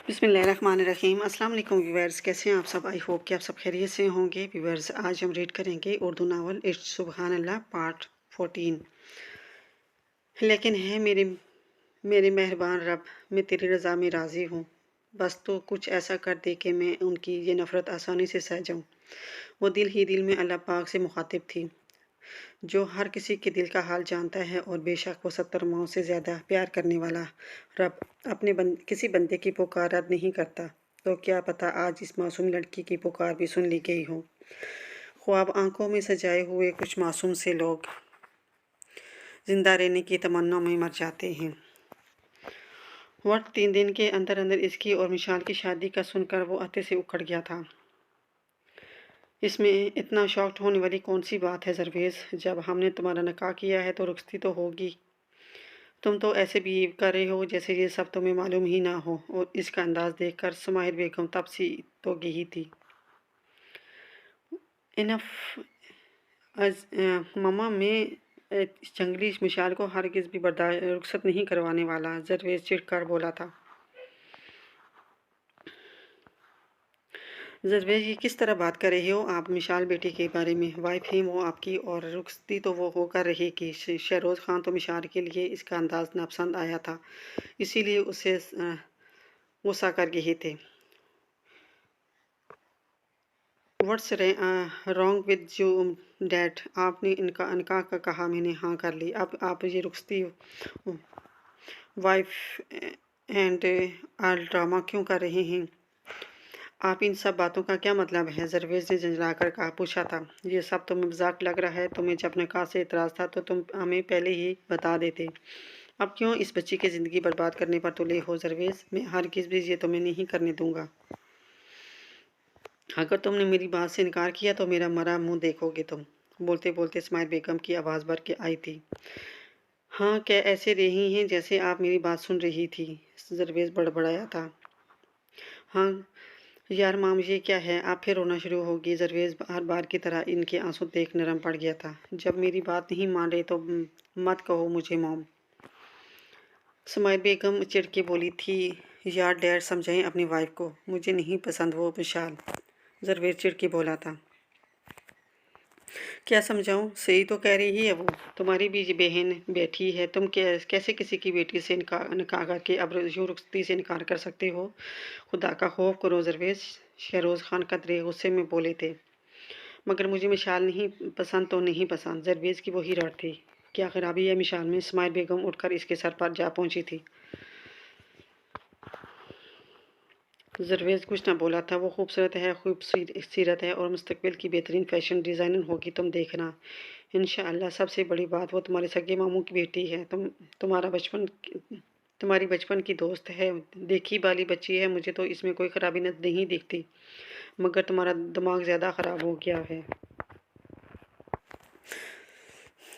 बिस्मिल्लाहिर्रहमानिर्रहीम। अस्सलाम वालेकुम व्यूअर्स, कैसे हैं आप सब? आई होप कि आप सब खैरियत से होंगे। व्यूअर्स, आज हम रीड करेंगे उर्दू नावल इट्स सुबहान अल्लाह पार्ट 14। लेकिन है मेरे मेरे मेहरबान रब, मैं तेरी रज़ा में राज़ी हूँ। बस तो कुछ ऐसा कर दे कि मैं उनकी ये नफ़रत आसानी से सह जाऊँ। वो दिल ही दिल में अल्लाह पाक से मुखातिब थी, जो हर किसी के दिल का हाल जानता है, और बेशक वो 70 माओं से ज़्यादा प्यार करने वाला रब अपने किसी बंदे की पुकार रद्द नहीं करता। तो क्या पता आज इस मासूम लड़की की पुकार भी सुन ली गई हो। ख्वाब आंखों में सजाए हुए कुछ मासूम से लोग जिंदा रहने की तमन्ना में मर जाते हैं। वक्त 3 दिन के अंदर अंदर इसकी और मिशाल की शादी का सुनकर वो अत्ते से उखड़ गया था। इसमें इतना शॉक्ड होने वाली कौन सी बात है जरवेज़? जब हमने तुम्हारा निकाह किया है तो रुखसती तो होगी। तुम तो ऐसे बिहेव कर रहे हो जैसे ये सब तुम्हें मालूम ही ना हो। और इसका अंदाज देखकर समाहिर बेगम तब सी तो गई थी। इनफ ममा, मैं इस जंगली मिशाल को हरगिज़ भी रुखसत नहीं करवाने वाला, जरवेज़ चिढ़कर बोला था। जरवेज़, ये किस तरह बात कर रहे हो आप? मिशाल बेटी के बारे में वाइफ है वो आपकी, और रुखसती तो वो होकर रहेगी। शहरोज़ खान तो मिशाल के लिए इसका अंदाज नापसंद आया था, इसीलिए उसे गुस्सा कर गए थे। What's wrong with you dad? आपने इनका इनका का कहा, मैंने हाँ कर ली। अब आप ये रुखसती वाइफ एंड आल ड्रामा क्यों कर रहे हैं? आप इन सब बातों का क्या मतलब है? जरवेज़ ने झंझलाकर कहा पूछा था। ये सब तुम्हें मजाक लग रहा है? तुम्हें जब निकाह से इतराज़ था तो तुम हमें पहले ही बता देते। अब क्यों इस बच्ची की ज़िंदगी बर्बाद करने पर तुले हो जरवेज़? मैं हरगिज़ भी ये तुम्हें नहीं करने दूंगा। अगर तुमने मेरी बात से इनकार किया तो मेरा मरा मुंह देखोगे तुम। बोलते बोलते इस्माइल बेगम की आवाज़ भर के आई थी। हाँ, क्या ऐसे रही हैं जैसे आप मेरी बात सुन रही थी? जरवेज़ बड़बड़ाया था। हाँ यार माम, ये क्या है? आप फिर रोना शुरू होगी। जरवेज़ हर बार की तरह इनके आंसू देख नरम पड़ गया था। जब मेरी बात नहीं मान रहे तो मत कहो मुझे मॉम। सुमाइल बेगम चिढ़ के बोली थी। यार डैड, समझाएं अपनी वाइफ को, मुझे नहीं पसंद वो विशाल। जरवेज़ चिढ़ के बोला था। क्या समझाऊं? सही तो कह रही है वो। तुम्हारी भी बहन बैठी है, तुम कैसे किसी की बेटी से इनकार करके अब यूं रुखसती से इनकार कर सकते हो? खुदा का खौफ करो जरवेज़, शहरोज़ खान कतरे गुस्से में बोले थे। मगर मुझे मिशाल नहीं पसंद तो नहीं पसंद। जरवेज़ की वही रट थी। क्या खराबी है मिशाल में? इस्माइल बेगम उठकर इसके सर पर जा पहुंची थी। जरवेज़ कुछ न बोला था। वो खूबसूरत है, खूबसूरत है और मुस्तकबिल की बेहतरीन फैशन डिज़ाइनर होगी, तुम देखना इंशाअल्लाह। सबसे बड़ी बात, वो तुम्हारे सगे मामू की बेटी है। तुम्हारी बचपन की दोस्त है। देखी बाली बच्ची है, मुझे तो इसमें कोई खराबी नहीं दिखती। मगर तुम्हारा दिमाग ज़्यादा ख़राब हो गया है।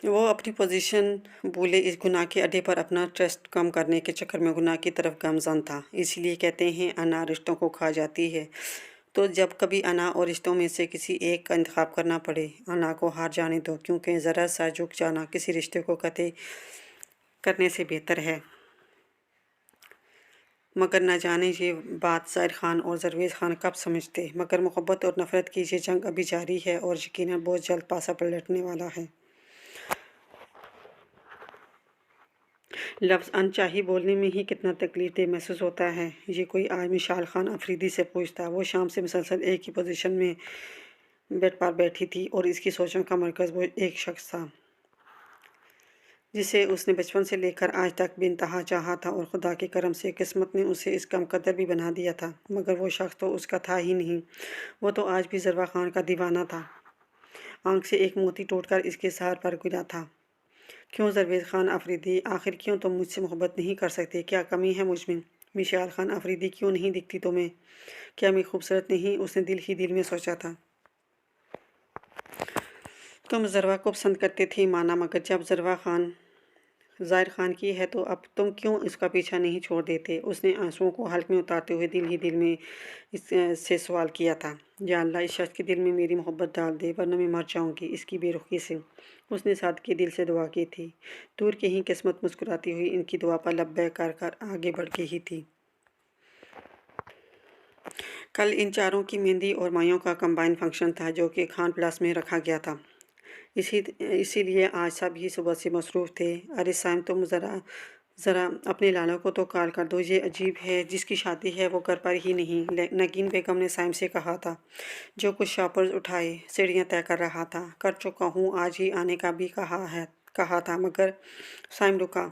वो अपनी पोजीशन भूले इस गुनाह के अड्डे पर अपना ट्रस्ट कम करने के चक्कर में गुनाह की तरफ गामज़न था। इसीलिए कहते हैं अना रिश्तों को खा जाती है। तो जब कभी अना और रिश्तों में से किसी एक का इंतखाब करना पड़े, अना को हार जाने दो, क्योंकि ज़रा सा झुक जाना किसी रिश्ते को कतई करने से बेहतर है। मगर न जाने ये बात ज़ाहिर खान और जरवेज़ खान कब समझते। मगर मोहब्बत और नफ़रत की ये जंग अभी जारी है और यकीनन बहुत जल्द पासा पलटने वाला है। लफ्ज़ अनचाही बोलने में ही कितना तकलीफ महसूस होता है। ये कोई आज मिशाल खान अफरीदी से पूछता। वो शाम से मुसलसल एक ही पोजीशन में बेड पर बैठी थी और इसकी सोचों का मरकज़ वो एक शख्स था जिसे उसने बचपन से लेकर आज तक बेइंतहा चाहा था, और खुदा के करम से किस्मत ने उसे इसका मुकद्दर भी बना दिया था। मगर वो शख्स तो उसका था ही नहीं। वो तो आज भी जरवा खान का दीवाना था। आंख से एक मोती टूटकर इसके सर पर गिरा था। क्यों जरवेज़ खान अफरीदी, आखिर क्यों तुम मुझसे मोहब्बत नहीं कर सकते? क्या कमी है मुझ में? मिशाल खान अफरीदी क्यों नहीं दिखती तुम्हें? क्या मैं खूबसूरत नहीं? उसने दिल ही दिल में सोचा था। तुम जरवा को पसंद करते थे माना, मगर जब जरवा खान ज़ाहिर खान की है तो अब तुम क्यों इसका पीछा नहीं छोड़ देते? उसने आंसुओं को हल्क में उतारते हुए दिल ही दिल में से सवाल किया था। या अल्लाह, इस शख्स के दिल में मेरी मोहब्बत डाल दे, वरना मैं मर जाऊंगी इसकी बेरुखी से। उसने सादगी दिल से दुआ की थी। दूर की ही किस्मत मुस्कुराती हुई इनकी दुआ पर लब्बैक कर कर आगे बढ़ गई ही थी। कल इन चारों की मेहंदी और माइयों का कंबाइन फंक्शन था जो कि खान प्लास में रखा गया था। इसीलिए आज सब ही सुबह से मसरूफ़ थे। अरे साइम, तुम ज़रा ज़रा अपने लाला को तो कॉल कर दो, ये अजीब है, जिसकी शादी है वो घर पर ही नहीं। नगीन बेगम ने साइम से कहा था, जो कुछ शॉपर्स उठाए सीढ़ियाँ तय कर रहा था। कर चुका हूँ, आज ही आने का भी कहा था, मगर साइम रुका।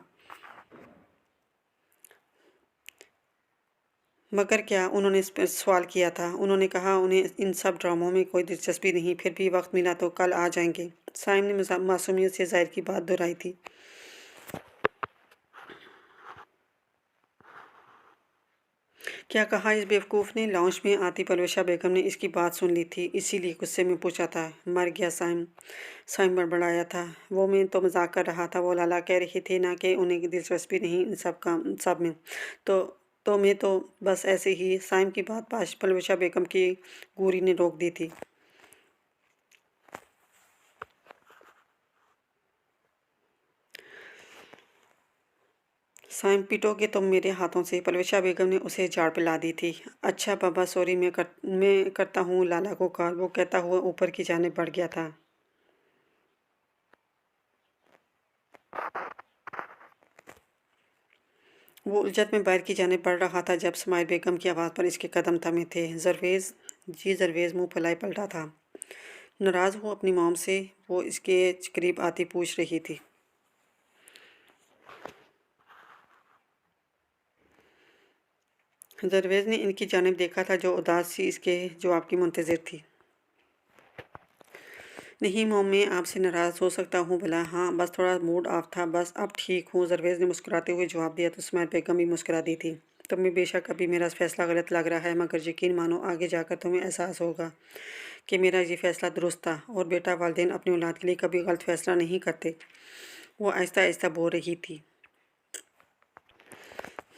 मगर क्या, उन्होंने सवाल किया था। उन्होंने कहा उन्हें इन सब ड्रामों में कोई दिलचस्पी नहीं, फिर भी वक्त मिला तो कल आ जाएंगे। साइम ने मासूमियत से ज़ाहिर की बात दोहराई थी। क्या कहा इस बेवकूफ़ ने? लाउंज में आती परवेशा बेगम ने इसकी बात सुन ली थी, इसीलिए गुस्से में पूछा था। मर गया साइम? साइम बड़बड़ाया था। वो मैं तो मजाक कर रहा था, वो लाला कह रही थी ना कि उन्हें दिलचस्पी नहीं इन सब में। तो मैं तो बस ऐसे ही। साइम की बात परवेशा बेगम की गूरी ने रोक दी थी। साइम, पिटोगे तुम मेरे हाथों से? परवेशा बेगम ने उसे झाड़ पिला दी थी। अच्छा बाबा, सॉरी, मैं करता हूँ लाला को कॉल, वो कहता हुआ ऊपर की जाने बढ़ गया था। वो उलझन में बाहर की जाने बढ़ रहा था जब स्माइल बेगम की आवाज़ पर इसके कदम थमे थे। जरवेज़ जी, जरवेज़ मुंह फैलाए पलटा था। नाराज़ हो अपनी मॉम से? वो इसके करीब आती पूछ रही थी। जरवेज़ ने इनकी जानिब देखा था, जो उदास सी इसके जवाब की मुंतज़िर थी। नहीं मॉम, मैं आपसे नाराज़ हो सकता हूँ भला? हाँ, बस थोड़ा मूड ऑफ था, बस अब ठीक हूँ, जरवेज़ ने मुस्कुराते हुए जवाब दिया। तो स्माइल बेगम भी मुस्कुरा दी थी। तुम्हें बेशक अभी मेरा फैसला गलत लग रहा है, मगर यकीन मानो आगे जाकर तुम्हें एहसास होगा कि मेरा ये फैसला दुरुस्त था। और बेटा, वालिदैन अपनी औलाद के लिए कभी गलत फैसला नहीं करते। वो आहिस्ता आहिस्ता बोल रही थी।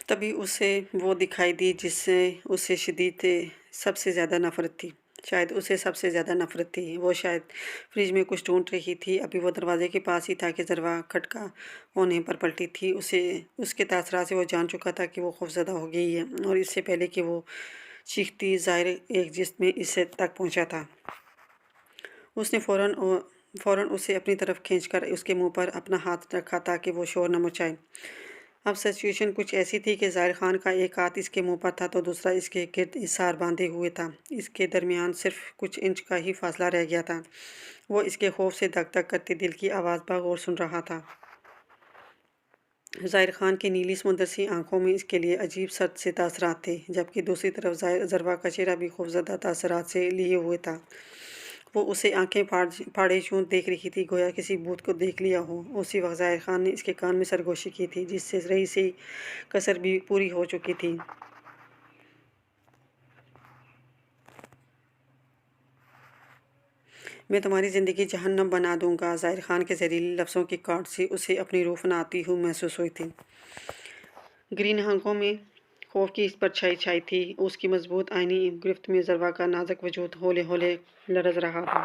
तभी उसे वो दिखाई दी जिससे उसे शदीद सबसे ज़्यादा नफ़रत थी। शायद उसे सबसे ज़्यादा नफ़रत थी। वो शायद फ्रिज में कुछ ढूंढ रही थी। अभी वो दरवाजे के पास ही था कि ज़रवा खटका होने पर पलटी थी। उसके तासरात से वो जान चुका था कि वो खौफज़दा हो गई है, और इससे पहले कि वो चीखती, ज़ाहिर एक जिस्म में इससे तक पहुंचा था। उसने फ़ौरन उसे अपनी तरफ खींचकर उसके मुंह पर अपना हाथ रखा ताकि वो शोर न मचाए। अब सिचुएशन कुछ ऐसी थी कि ज़ाहिर खान का एक हाथ इसके मुंह पर था तो दूसरा इसके गिर्द इसार बांधे हुए था। इसके दरमियान सिर्फ कुछ इंच का ही फासला रह गया था। वो इसके खौफ से धक धक करती दिल की आवाज़ बगौर सुन रहा था। ज़ाहिर खान की नीली समुंदर सी आंखों में इसके लिए अजीब सर्द से तासरात थे, जबकि दूसरी तरफ ज़रवा का चेहरा भी खौफज़दा तासरात से लिए हुए था। वो उसे आंखें फाड़े यूं देख रही थी, गोया किसी भूत को देख लिया हो। उसी वक्त ज़ाहिर खान ने इसके कान में सरगोशी की थी, जिससे रही सी कसर भी पूरी हो चुकी थी। मैं तुम्हारी ज़िंदगी जहन्नम बना दूंगा। ज़ाहिर खान के जहरीले लफ्ज़ों की काट से उसे अपनी रूह फनाती हुई महसूस हुई थी। ग्रीन आंखों में खौफ की इस परछाई छाई थी। उसकी मजबूत आईनी गिरफ्त में ज़रवा का नाजुक वजूद हौले हौले लरज़ रहा था।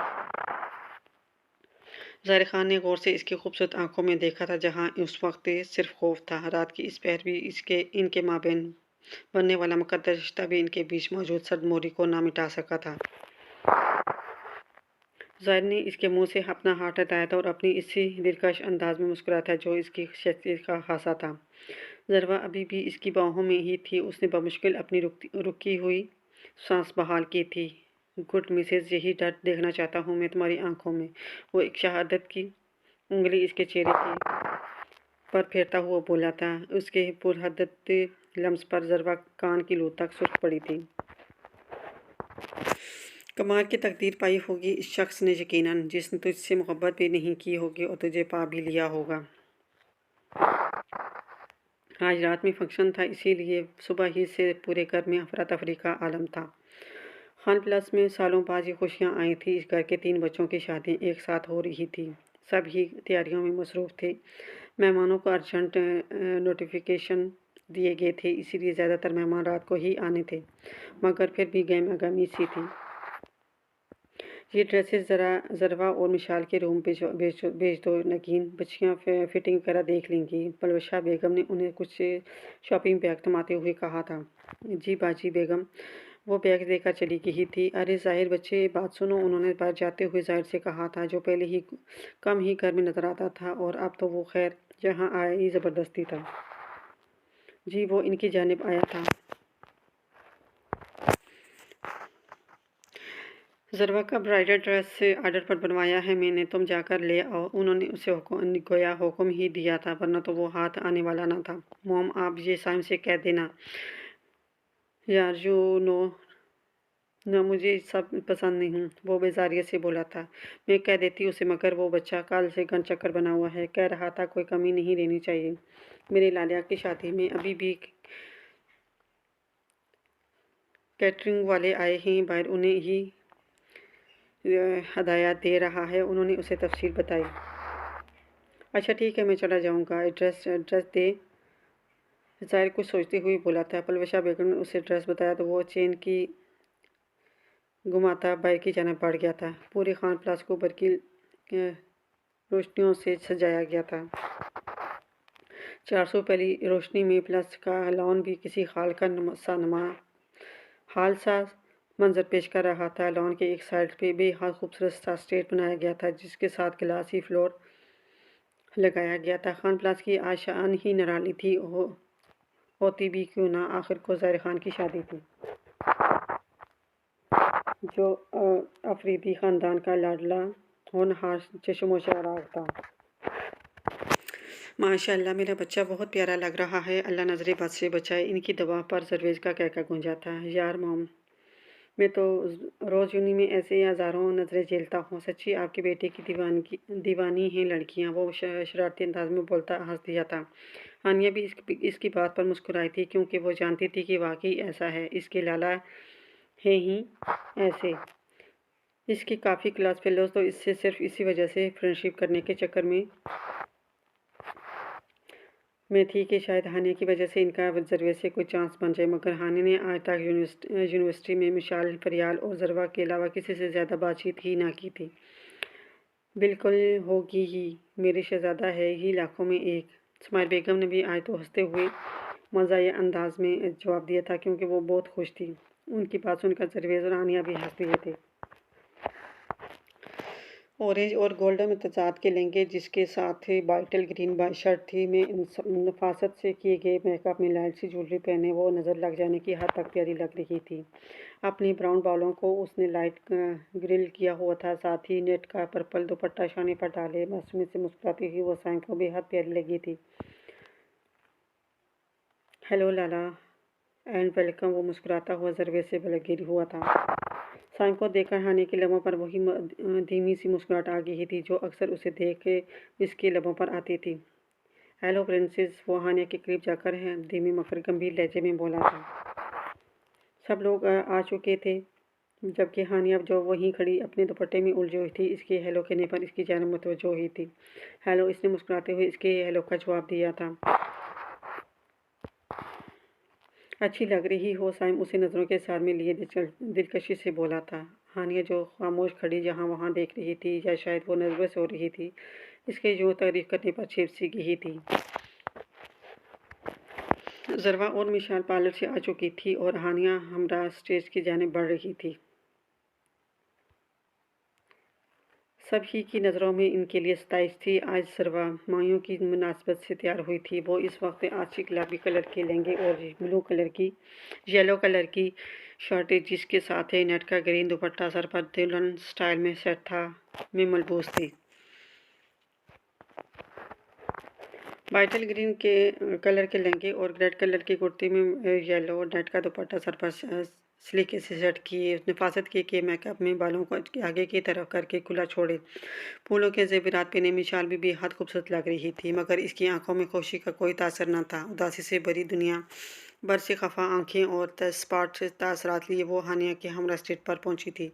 ज़ाहिर खान ने गौर से इसकी खूबसूरत आंखों में देखा था, जहां उस वक्त सिर्फ खौफ था। रात की इस पहर भी इनके माबेन बनने वाला मुकद्दर रिश्ता भी इनके बीच मौजूद सर्द मोरी को ना मिटा सका था। ज़ाहिर ने इसके मुंह से अपना हाथ हटाया था और अपनी इसी दिलकश अंदाज में मुस्कुराया था जो इसकी शख्सियत का खासा था। ज़रवा अभी भी इसकी बाहों में ही थी। उसने बमुश्किल अपनी रुकी हुई सांस बहाल की थी। गुड मिसेज, यही डर देखना चाहता हूँ मैं तुम्हारी आंखों में। वो एक शहादत की उंगली इसके चेहरे की पर फेरता हुआ बोला था। उसके पुरहदत लम्स पर ज़रवा कान की लू तक सुर्ख पड़ी थी। कमाल की तकदीर पाई होगी इस शख्स ने यकीनन, जिसने तुझसे मोहब्बत भी नहीं की होगी और तुझे पा भी लिया होगा। आज रात में फंक्शन था, इसीलिए सुबह ही से पूरे घर में अफरा तफरी का आलम था। खान प्लस में सालों बाद ये खुशियाँ आई थी। इस घर के 3 बच्चों की शादी एक साथ हो रही थी। सब ही तैयारियों में मसरूफ़ थे। मेहमानों को अर्जेंट नोटिफिकेशन दिए गए थे, इसीलिए ज़्यादातर मेहमान रात को ही आने थे, मगर फिर भी गहमा-गहमी सी थी। ये ड्रेसेस ज़रवा और मिशाल के रूम भेज दो नगीन, बच्चियाँ फिटिंग वगैरह देख लेंगी। परवशा बेगम ने उन्हें कुछ शॉपिंग बैग थमाते हुए कहा था। जी बाजी बेगम, وہ بیگ دے کر چلی گئی تھی۔ ارے ظاہر بچے بات سنو، انہوں نے باہر جاتے ہوئے ظاہر سے کہا تھا، جو پہلے ہی کم ہی گھر میں نظر آتا تھا، اور اب تو وہ خیر یہاں آیا ہی زبردستی تھا۔ جی وہ ان کی جانب آیا تھا۔ ضربہ کا برائڈل ڈریس آرڈر پر بنوایا ہے میں نے، تم جا کر لے آؤ۔ انہوں نے اسے گویا حکم ہی دیا تھا، ورنہ تو وہ ہاتھ آنے والا نہ تھا۔ موم آپ یہ سائم سے کہہ دینا یار، یو نو نہ مجھے سب پسند نہیں ہوں، وہ بیزاریت سے بولا تھا۔ میں کہہ دیتی اسے، مگر وہ بچہ کل سے گن چکر بنا ہوا ہے، کہہ رہا تھا کوئی کمی نہیں رہنی چاہیے۔ میرے لالیہ کی شادی میں ابھی بھی کیٹرنگ والے آئے ہیں باہر، انہیں ہی ہدایات دے رہا ہے، انہوں نے اسے تفصیل بتائی۔ اچھا ٹھیک ہے، میں چلا جاؤں گا، ایڈریس دے، ظاہر کچھ سوچتے ہوئے بولا تھا۔ پلوشہ بیگم نے اسے ایڈریس بتایا تو وہ چین کی گھماتا باہر کی جانب بڑھ گیا تھا۔ پورے خان پلاس کو برقی روشنیوں سے سجایا گیا تھا۔ 400 پہلی روشنی میں پلس کا لان بھی کسی حال سا منظر پیش کر رہا تھا۔ لان کے ایک سائڈ پہ بے حد خوبصورت سا اسٹیج بنایا گیا تھا، جس کے ساتھ گلاسی فلور لگایا گیا تھا۔ خان پلاس کی آج شان ہی نرالی تھی، ہوتی بھی کیوں نہ، آخر کو ظاہر خان کی شادی تھی، جو افریدی خاندان کا لاڈلا ہونہار چشم و چراغ تھا۔ ماشاء اللہ میرا بچہ بہت پیارا لگ رہا ہے، اللہ نظر بد سے بچائے، ان کی دعا پر درویش کا کہکہ گونجا تھا۔ یار موم، میں تو روز یونی میں ایسے ہزاروں نظریں جھیلتا ہوں، سچی آپ کے بیٹے کی دیوانی ہیں لڑکیاں، وہ شرارتی انداز میں بولتا ہنس دیا تھا۔ ہانیہ بھی اس کی بات پر مسکرائی تھی، کیونکہ وہ جانتی تھی کہ واقعی ایسا ہے، اس کے لالا ہیں ہی ایسے۔ اس کی کافی کلاس فیلوز تو اس سے صرف اسی وجہ سے فرینڈشپ کرنے کے چکر میں تھی کہ شاید ہانیہ کی وجہ سے ان کا ضرویت سے کوئی چانس بن جائے، مگر ہانیہ نے آج تک یونیورسٹی میں مشال، فریال اور ضربہ کے علاوہ کسی سے زیادہ بات چیت ہی نہ کی تھی۔ بالکل ہوگی ہی، میرے شہزادہ ہے ہی لاکھوں میں ایک۔ اسماعیل بیگم نے بھی آج تو ہنستے ہوئے مزاحیہ انداز میں جواب دیا تھا، کیونکہ وہ بہت خوش تھی۔ ان کی بات سن کر درویش اور ہانیہ بھی ہنس دیے تھے۔ اورنج اور گولڈن امتزاج کے لہنگے، جس کے ساتھ بائٹل گرین شرٹ تھی، میں نفاست سے کیے گئے میک اپ میں لائٹ سی جویلری پہنے وہ نظر لگ جانے کی حد تک پیاری لگ رہی تھی۔ اپنی براؤن بالوں کو اس نے لائٹ گرل کیا ہوا تھا، ساتھ ہی نیٹ کا پرپل دوپٹہ شانے پر ڈالے بس میں سے مسکراتی ہوئی وہ سائم کو بے حد پیاری لگی تھی۔ ہیلو لالا اینڈ ویلکم، وہ مسکراتا ہوا درویش سے لگا ہوا تھا۔ سائم کو دیکھ کر ہانیہ کے لبوں پر وہی دھیمی سی مسکراہٹ آ گئی تھی جو اکثر اسے دیکھ کے اس کے لبوں پر آتی تھی۔ ہیلو پرنسس، وہ ہانیہ کے قریب جا کر دھیمے مگر گمبھیر لہجے میں بولا تھا۔ سب لوگ آ چکے تھے، جبکہ ہانیہ جو وہیں کھڑی اپنے دوپٹے میں الجھی ہوئی تھی، اس کے ہیلو کہنے پر اس کی جانب متوجہ ہوئی تھی۔ ہیلو، اس نے مسکراتے ہوئے اس کے ہیلو کا جواب دیا تھا۔ اچھی لگ رہی ہو، سائم اسے نظروں کے ساتھ میں لیے دلکشی سے بولا تھا۔ ہانیہ جو خاموش کھڑی جہاں وہاں دیکھ رہی تھی، یا شاید وہ نروس ہو رہی تھی، اس کے یوں تعریف کرنے پر چھیپ سی گئی تھی۔ ضربہ اور مشال پارلر سے آ چکی تھی اور ہانیہ ہمراہ اسٹیج کی جانب بڑھ رہی تھی۔ سب ہی کی نظروں میں ان کے لیے ستائش تھی۔ آج ضربہ مائیوں کی مناسبت سے تیار ہوئی تھی۔ وہ اس وقت آج گلابی کلر کے لہنگے اور یلو کلر کی شرٹ، جس کے ساتھ نیٹ کا گرین دوپٹہ سر پر دلہن سٹائل میں سیٹ تھا، میں ملبوس تھی۔ بائٹل گرین کلر کے لہنگے اور ریڈ کلر کی کرتی میں یلو نیٹ کا دوپٹہ سر پر سلیقے سے سیٹ کیے، نفاست کے میک اپ میں بالوں کو آگے کی طرف کر کے کھلا چھوڑے، پھولوں کے زیورات پہنے مشال بھی بے حد خوبصورت لگ رہی تھی، مگر اس کی آنکھوں میں خوشی کا کوئی تاثر نہ تھا۔ اداسی سے بھری دنیا بھر سے خفا آنکھیں اور اسپاٹ تاثرات لیے وہ ہانیہ کے ہمراہ اسٹیج پر پہنچی تھی۔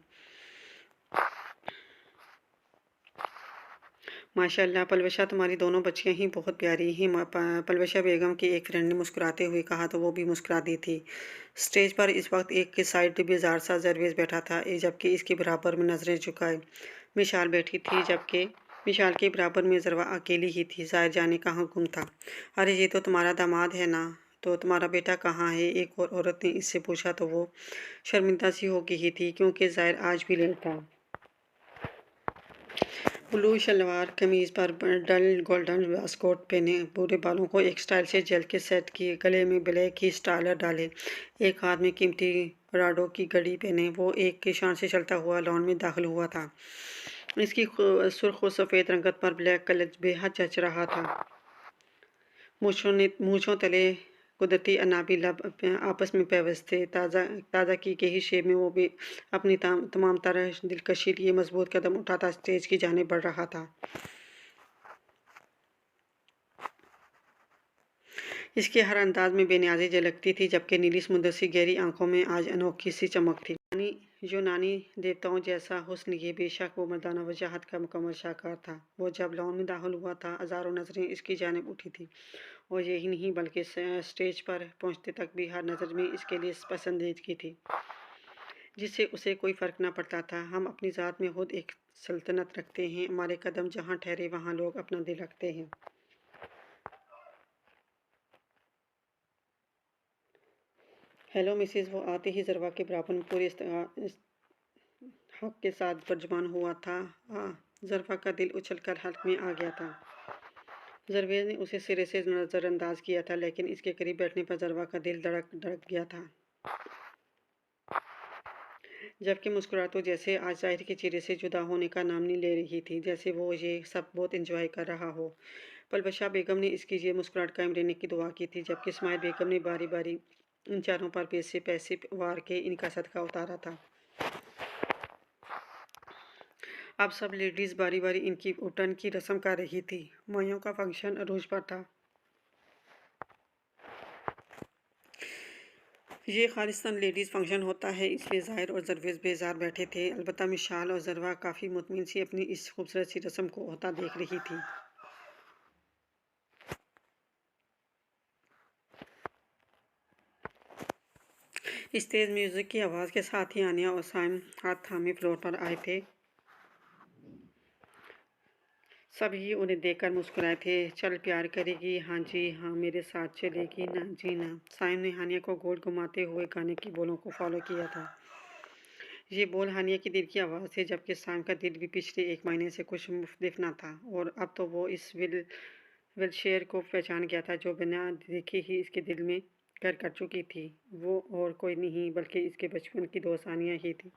ماشاء اللہ پلوشہ، تمہاری دونوں بچیاں ہی بہت پیاری ہیں، پلوشہ بیگم کی ایک فرینڈ نے مسکراتے ہوئے کہا تو وہ بھی مسکرا دی تھی۔ اسٹیج پر اس وقت ایک سائڈ بیزار سا درویش بیٹھا تھا، جبکہ اس کے برابر میں نظریں جھکائے مشال بیٹھی تھی، جبکہ مشال کے برابر میں ضربہ اکیلی ہی تھی، ظاہر جانے کہاں گم تھا۔ ارے یہ تو تمہارا داماد ہے نا، तो तुम्हारा बेटा कहाँ है? एक और औरत ने इससे पूछा तो वो शर्मिंदा सी हो गई थी क्योंकि ज़ाहिर आज भी लेट था। ब्लू शलवार कमीज पर डल गोल्डन वास्कोट पहने, पूरे बालों को एक स्टाइल से जेल के सेट किए, गले में ब्लैक ही स्टाइलर डाले, एक हाथ में कीमती राडो की घड़ी पहने, वो एक की शान से चलता हुआ लॉन में दाखिल हुआ था। इसकी सुर्ख और सफ़ेद रंगत पर ब्लैक कलर बेहद जच रहा था। मूछों तले कुदरती अनाबी लब आपस में पेवस्त थे। ताज़ा की गई शेप में वो भी अपनी तमाम तरह दिलकशी लिए मजबूत कदम उठाता स्टेज की जाने बढ़ रहा था। इसके हर अंदाज में बेनियाजी झलकती थी, जबकि नीली समुद्र सी गहरी आंखों में आज अनोखी सी चमक थी। यूनानी देवताओं जैसा हुस्न, ये बेशक वो मर्दाना वजाहत का मुकम्मल शाहकार था। वो जब लॉन में दाखिल हुआ था, हज़ारों नजरें इसकी जानिब उठी थी, और यही नहीं बल्कि स्टेज पर पहुंचते तक भी हर नज़र में इसके लिए पसंदीदगी थी, जिससे उसे कोई फ़र्क न पड़ता था। हम अपनी ज़ात में खुद एक सल्तनत रखते हैं, हमारे कदम जहाँ ठहरे वहाँ लोग अपना दिल रखते हैं। हेलो मिसिस, वो आते ही ज़रवा के बराबर में पूरे हक के साथ तर्जुमान हुआ था। ज़रवा का दिल उछलकर हल्क में आ गया था। ज़रवेज़ ने उसे सिरे से नज़रअंदाज किया था, लेकिन इसके करीब बैठने पर ज़रवा का दिल धड़क धड़क गया था। जबकि मुस्कुराहट तो जैसे आज ज़ाहिर के चेहरे से जुदा होने का नाम नहीं ले रही थी, जैसे वो ये सब बहुत इंजॉय कर रहा हो। पलबशा बेगम ने इसकी ये मुस्कुराहट कायम रहने की दुआ की थी, जबकि इस्माइल बेगम ने बारी बारी इन चारों पर पैसे वार के इनका सदका उतारा था। अब सब लेडीज़ बारी बारी इनकी उठन की रस्म कर रही थी। मायों का फंक्शन अरूज पर था। ये खालिस्तान लेडीज़ फंक्शन होता है, इसलिए ज़ाहिर और ज़रवेज़ बेजार बैठे थे। अलबत्ता मिशाल और ज़रवा काफ़ी मुतमिन सी अपनी इस खूबसूरत सी रस्म को होता देख रही थी। इस तेज़ म्यूज़िक की आवाज़ के साथ ही आनिया और साइम हाथ थामे फ्लोर पर आए थे। सभी उन्हें देखकर मुस्कुराए थे। चल प्यार करेगी, हाँ जी हाँ, मेरे साथ चलेगी, ना जी ना। साइम ने हानिया को गोल घुमाते हुए गाने की बोलों को फॉलो किया था। ये बोल हानिया की दिल की आवाज़ थी, जबकि साइम का दिल भी पिछले एक महीने से कुछ मुख्तलिफ ना था, और अब तो वो इस विलशेयर को पहचान गया था, जो बिना देखे ही इसके दिल में घर कर चुकी थी। वो और कोई नहीं बल्कि इसके बचपन की दोस्त हानिया ही थी,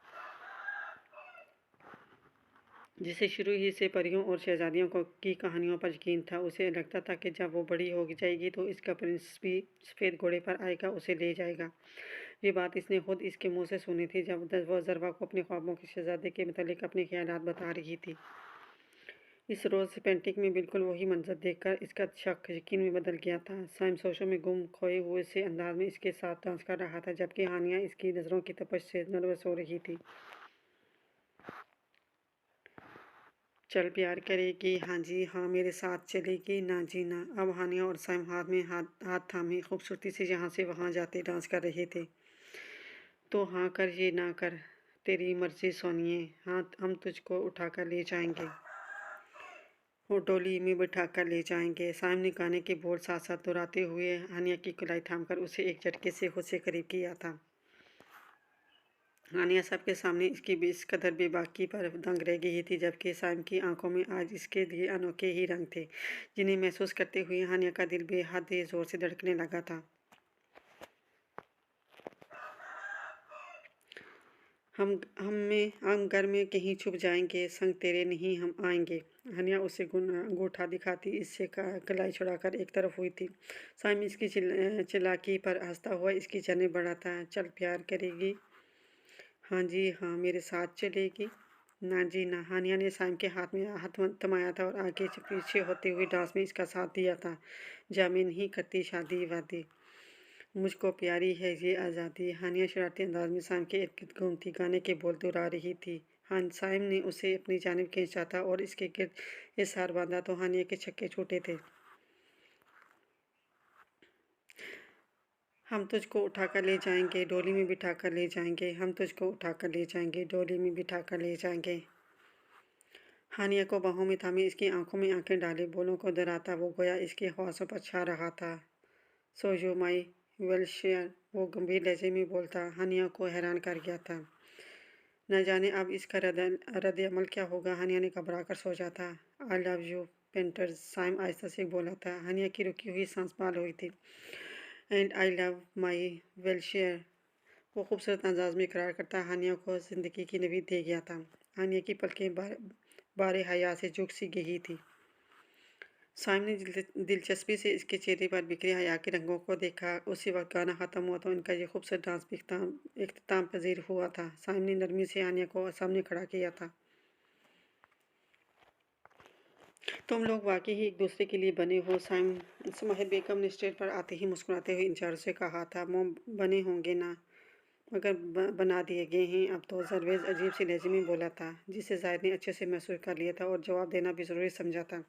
जिसे शुरू ही से परियों और शहजादियों की कहानियों पर यकीन था। उसे लगता था कि जब वो बड़ी हो जाएगी तो इसका प्रिंस भी सफ़ेद घोड़े पर आएगा, उसे ले जाएगा। ये बात इसने खुद इसके मुंह से सुनी थी, जब वह ज़रवा को अपने ख्वाबों के शहजादे के मुतालिक अपने ख्यालात बता रही थी। इस रोज़ पेंटिंग में बिल्कुल वही मंजर देखकर इसका शक यकीन में बदल गया था। साइम सोचों में गुम खोए हुए से अंदाज में इसके साथ डांस कर रहा था, जबकि हानिया इसकी नज़रों की तपश से नर्वस हो रही थी। चल प्यार करेगी, हाँ जी हाँ, मेरे साथ चलेगी, ना जी ना। अब हानिया और साइम हाथ में हाथ थामे खूबसूरती से यहाँ से वहाँ जाते डांस कर रहे थे। तो हाँ कर, ये ना कर, तेरी मर्जी सोनिए, हाँ हम तुझको उठाकर ले जाएंगे, वो डोली में बिठा कर ले जाएंगे। साइम ने गाने के बोल साथ साथ दोहराते हुए हानिया की कलाई थामकर उसे एक झटके से खुद से करीब किया था। हानिया सबके सामने इसकी भी इस कदर बेबाकी पर दंग रह गई थी, जबकि साइम की आंखों में आज इसके लिए अनोखे ही रंग थे, जिन्हें महसूस करते हुए हानिया का दिल बेहद जोर से धड़कने लगा था। हम घर में कहीं छुप जाएंगे, संग तेरे नहीं हम आएंगे। हानिया उसे अंगूठा दिखाती इससे कलाई छुड़ाकर एक तरफ हुई थी। साइम इसकी चिल्लाकी पर हंसता हुआ इसकी जाने बढ़ा था। चल प्यार करेगी, हाँ जी हाँ, मेरे साथ चलेगी, ना जी ना। हानिया ने साइम के हाथ में हाथ थमाया था और आगे पीछे होते हुए डांस में इसका साथ दिया था। जा मैं नहीं करती शादी वादी, मुझको प्यारी है ये आज़ादी। हानिया शरारती अंदाज में साइम के इर्द गिर्द घूमती गाने के बोल दोहरा रही थी। हाँ, साइम ने उसे अपनी जानिब खींचा था और इसके गिर्द इस हार बांधा तो हानिया के छक्के छूटे थे। हम तुझको उठाकर ले जाएंगे, डोली में बिठा कर ले जाएंगे, हम तुझको उठाकर ले जाएंगे, डोली में बिठा कर ले जाएंगे। हानिया को बाहों में थामे इसकी आंखों में आंखें डाले बोलों को दोहराता वो गोया इसके ख्वासों पर छा रहा था। सो यू माई वेलफेयर, वो गंभीर लहजे में बोलता हानिया को हैरान कर गया था। न जाने अब इसका रद्द अमल क्या होगा। हानिया ने घबरा कर सोचा था। I love you painter, Saim आहिस्ता से बोला था। हानिया की रुकी हुई सांस बाल हुई थी। And I love my welfare, वो खूबसूरत अंदाज में इकरार करता हानिया को ज़िंदगी की नवीद दे गया था। हानिया की पलकें बारे हया से झुक सी गई थी। साइम ने दिलचस्पी से इसके चेहरे पर बिखरे हया के रंगों को देखा। उसी वक्त गाना ख़त्म हुआ तो इनका ये खूबसूरत डांस भी इख्तिताम पजीर हुआ था। साइम ने नरमी से हानिया को सामने खड़ा किया था। तुम लोग वाकई ही एक दूसरे के लिए बने हो, साइम माहिर बेगम ने स्टेज पर आते ही मुस्कुराते हुए इंचार्ज से कहा था। मोम बने होंगे ना, मगर बना दिए गए हैं अब तो, परवेज़ अजीब सी लहजे में बोला था, जिसे ज़ाहिद ने अच्छे से महसूस कर लिया था और जवाब देना भी ज़रूरी समझा था।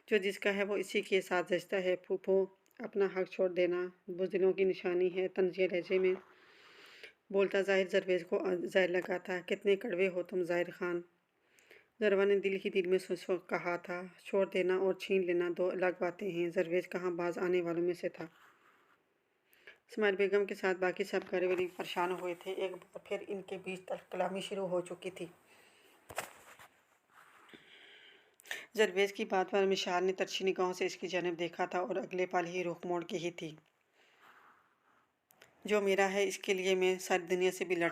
जो जिसका है वो इसी के साथ जचता है फूफो, अपना हक छोड़ देना बुज़दिलों की निशानी है, तंज़िया लहजे में बोलता ज़ाहिर परवेज़ को ज़ाहिर लगा था। कितने कड़वे हो तुम ज़ाहिर खान, ज़रवा ने दिल ही दिल में कहा था। छोड़ देना और छीन लेना दो अलग बातें हैं। परवेज़ कहाँ बाज आने वालों में से था। इस्माइल बेगम के साथ बाकी सब घरे वाले परेशान हुए थे। एक बार फिर इनके बीच तल्ख कलामी शुरू हो चुकी थी। परवेज़ की बात पर मिशाल ने तिरछी निगाहों से इसकी जानिब देखा था और अगले पल ही रुख मोड़ के ही थी। जो मेरा है इसके लिए मैं सारी दुनिया से भी लड़